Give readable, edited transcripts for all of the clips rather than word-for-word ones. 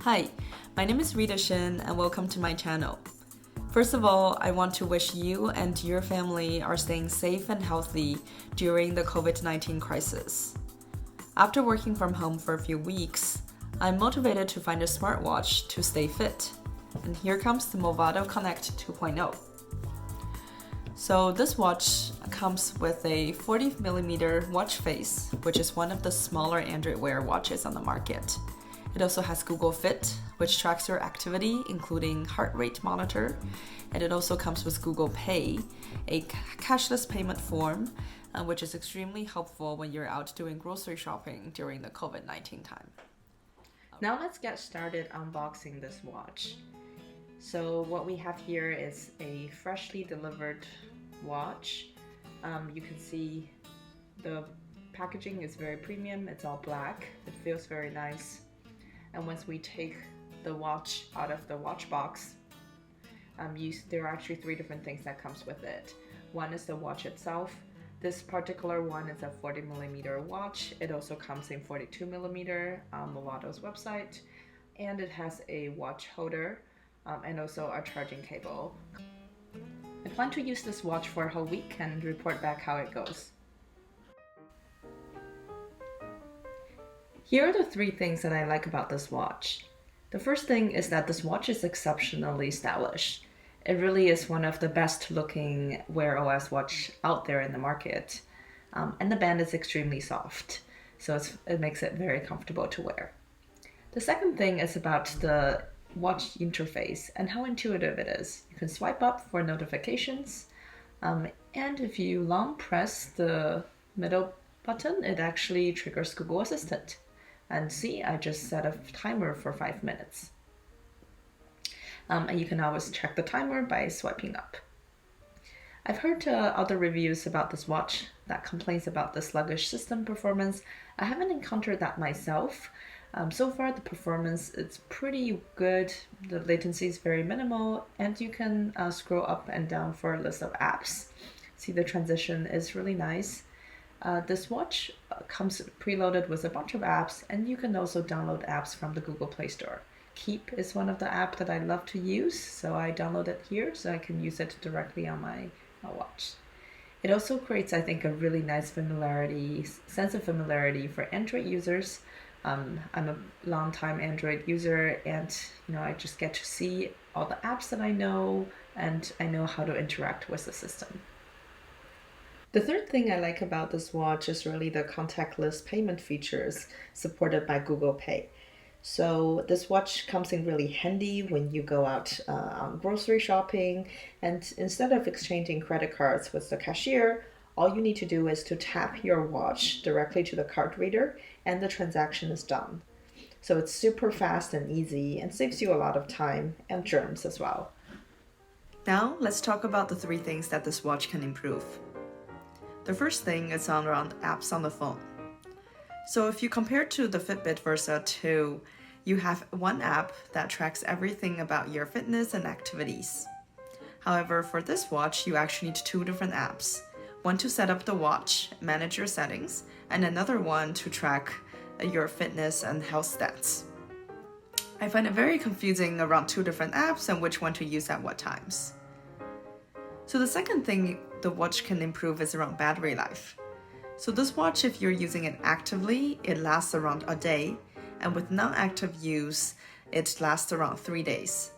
Hi, my name is Rita Shin and welcome to my channel. First of all, I want to wish you and your family are staying safe and healthy during the COVID-19 crisis. After working from home for a few weeks, I'm motivated to find a smartwatch to stay fit. And here comes the Movado Connect 2.0. So this watch comes with a 40mm watch face, which is one of the smaller Android Wear watches on the market. It also has Google Fit, which tracks your activity, including heart rate monitor. And it also comes with Google Pay, a cashless payment form, which is extremely helpful when you're out doing grocery shopping during the COVID-19 time. Now let's get started unboxing this watch. So what we have here is a freshly delivered watch. You can see the packaging is very premium. It's all black. It feels very nice. And once we take the watch out of the watch box, there are actually three different things that comes with it. One is the watch itself. This particular one is a 40mm watch. It also comes in 42mm on Movado's website. And it has a watch holder and also a charging cable. I plan to use this watch for a whole week and report back how it goes. Here are the three things that I like about this watch. The first thing is that this watch is exceptionally stylish. It really is one of the best looking Wear OS watch out there in the market. And the band is extremely soft, so it makes it very comfortable to wear. The second thing is about the watch interface and how intuitive it is. You can swipe up for notifications, and if you long press the middle button, it actually triggers Google Assistant. And see, I just set a timer for 5 minutes. And you can always check the timer by swiping up. I've heard other reviews about this watch that complains about the sluggish system performance. I haven't encountered that myself. So far, the performance is pretty good. The latency is very minimal, and you can scroll up and down for a list of apps. See, the transition is really nice. This watch comes preloaded with a bunch of apps, and you can also download apps from the Google Play Store. Keep is one of the apps that I love to use, so I download it here so I can use it directly on my watch. It also creates, I think, a really nice sense of familiarity for Android users. I'm a long-time Android user, and I just get to see all the apps that I know, and I know how to interact with the system. The third thing I like about this watch is really the contactless payment features supported by Google Pay. So this watch comes in really handy when you go out on grocery shopping, and instead of exchanging credit cards with the cashier, all you need to do is to tap your watch directly to the card reader and the transaction is done. So it's super fast and easy and saves you a lot of time and germs as well. Now let's talk about the three things that this watch can improve. The first thing is around apps on the phone. So if you compare to the Fitbit Versa 2, you have one app that tracks everything about your fitness and activities. However, for this watch, you actually need two different apps. One to set up the watch, manage your settings, and another one to track your fitness and health stats. I find it very confusing around two different apps and which one to use at what times. So the second thing the watch can improve is around battery life. So this watch, if you're using it actively, it lasts around a day, and with non-active use, it lasts around 3 days.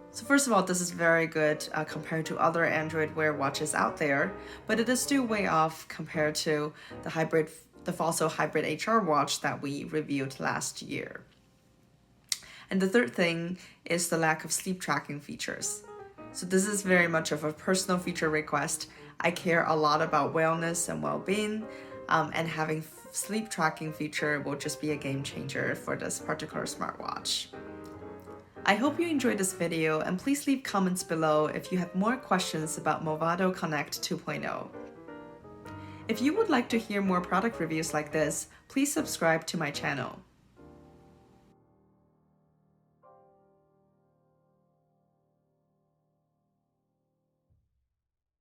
So first of all, this is very good compared to other Android Wear watches out there, but it is still way off compared to the Fossil Hybrid HR watch that we reviewed last year. And the third thing is the lack of sleep tracking features. So this is very much of a personal feature request. I care a lot about wellness and well-being, and having sleep tracking feature will just be a game changer for this particular smartwatch. I hope you enjoyed this video, and please leave comments below if you have more questions about Movado Connect 2.0. If you would like to hear more product reviews like this, please subscribe to my channel.